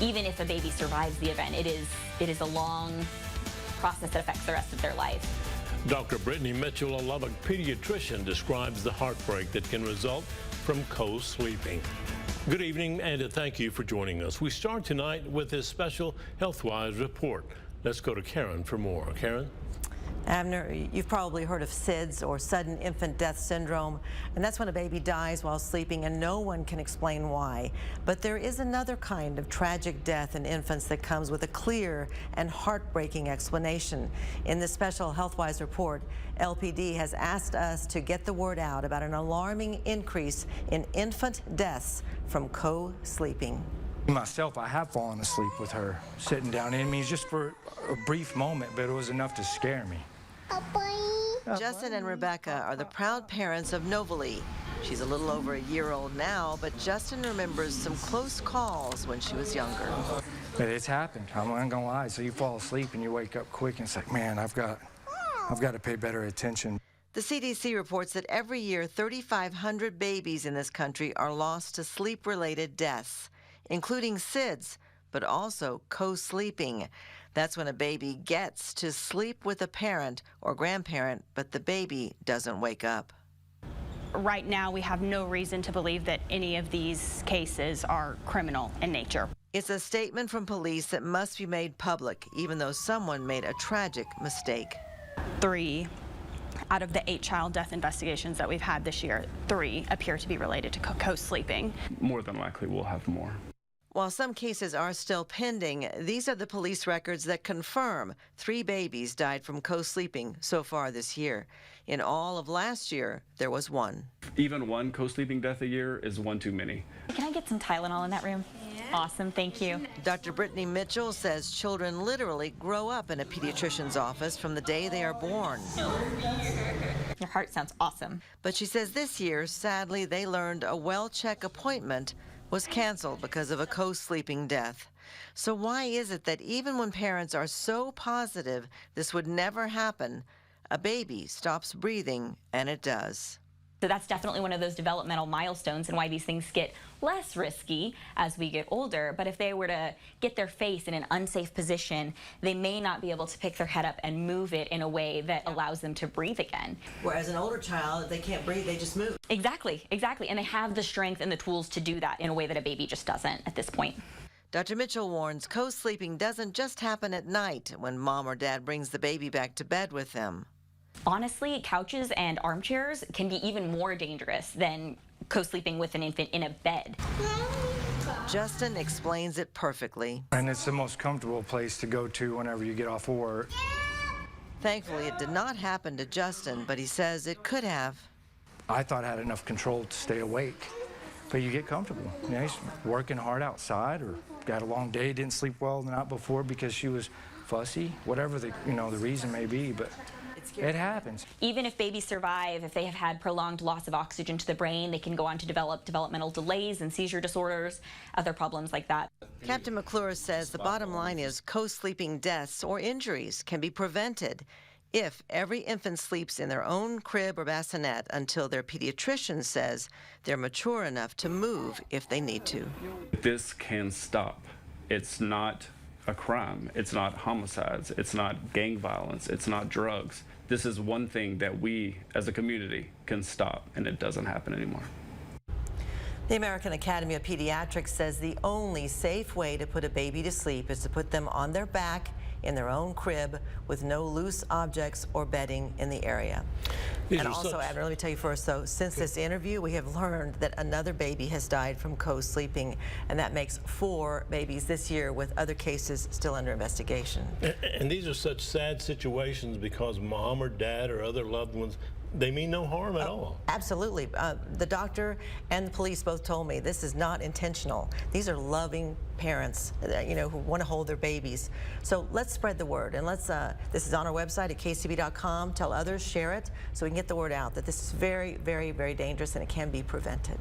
Even if a baby survives the event, it is a long process that affects the rest of their life. Dr. Brittany Mitchell, a Lubbock pediatrician, describes the heartbreak that can result from co-sleeping. Good evening, and thank you for joining us. We start tonight with this special HealthWise report. Let's go to Karen for more. Karen? Abner, you've probably heard of SIDS, or sudden infant death syndrome, and that's when a baby dies while sleeping and no one can explain why. But there is another kind of tragic death in infants that comes with a clear and heartbreaking explanation. In this special HealthWise report, LPD has asked us to get the word out about an alarming increase in infant deaths from co-sleeping. Myself, I have fallen asleep with her sitting down in me just for a brief moment, but it was enough to scare me. Justin and Rebecca are the proud parents of Novalee. She's a little over a year old now, but Justin remembers some close calls when she was younger. But it's happened. I'm not gonna lie. So you fall asleep and you wake up quick and it's like, man, I've got to pay better attention. The CDC reports that every year 3,500 babies in this country are lost to sleep-related deaths, including SIDS, but also co-sleeping. That's when a baby gets to sleep with a parent or grandparent, but the baby doesn't wake up. Right now, we have no reason to believe that any of these cases are criminal in nature. It's a statement from police that must be made public, even though someone made a tragic mistake. 3 out of the 8 child death investigations that we've had this year, 3 appear to be related to co-sleeping. More than likely, we'll have more. While some cases are still pending, these are the police records that confirm 3 babies died from co-sleeping so far this year. In all of last year, there was 1. Even 1 co-sleeping death a year is 1 too many. Can I get some Tylenol in that room? Yeah. Awesome, thank you. Dr. Brittany Mitchell says children literally grow up in a pediatrician's office from the day they are born. Your heart sounds awesome. But she says this year, sadly, they learned a well-check appointment was canceled because of a co-sleeping death. So why is it that even when parents are so positive this would never happen, a baby stops breathing and it does? So that's definitely one of those developmental milestones and why these things get less risky as we get older. But if they were to get their face in an unsafe position, they may not be able to pick their head up and move it in a way that allows them to breathe again. Whereas an older child, if they can't breathe, they just move. Exactly, exactly. And they have the strength and the tools to do that in a way that a baby just doesn't at this point. Dr. Mitchell warns co-sleeping doesn't just happen at night when mom or dad brings the baby back to bed with them. Honestly, couches and armchairs can be even more dangerous than co-sleeping with an infant in a bed. Justin explains it perfectly. And it's the most comfortable place to go to whenever you get off of work. Thankfully, it did not happen to Justin, but he says it could have. I thought I had enough control to stay awake, but you get comfortable. You know, he's working hard outside or got a long day, didn't sleep well the night before because she was fussy, whatever the reason may be, but it happens. Even if babies survive, if they have had prolonged loss of oxygen to the brain, they can go on to develop developmental delays and seizure disorders, other problems like that. Captain McClure says the bottom line is co-sleeping deaths or injuries can be prevented if every infant sleeps in their own crib or bassinet until their pediatrician says they're mature enough to move if they need to. This can stop. It's not a crime. It's not homicides. It's not gang violence. It's not drugs. This is one thing that we as a community can stop, and it doesn't happen anymore. The American Academy of Pediatrics says the only safe way to put a baby to sleep is to put them on their back in their own crib with no loose objects or bedding in the area. And also, Abner, let me tell you first, though, since this interview, we have learned that another baby has died from co-sleeping, and that makes 4 babies this year, with other cases still under investigation. And these are such sad situations because mom or dad or other loved ones, they mean no harm at all. Absolutely. The doctor and the police both told me this is not intentional. These are loving parents, who want to hold their babies. So let's spread the word, and this is on our website at kcb.com. Tell others, share it, so we can get the word out that this is very, very, very dangerous and it can be prevented.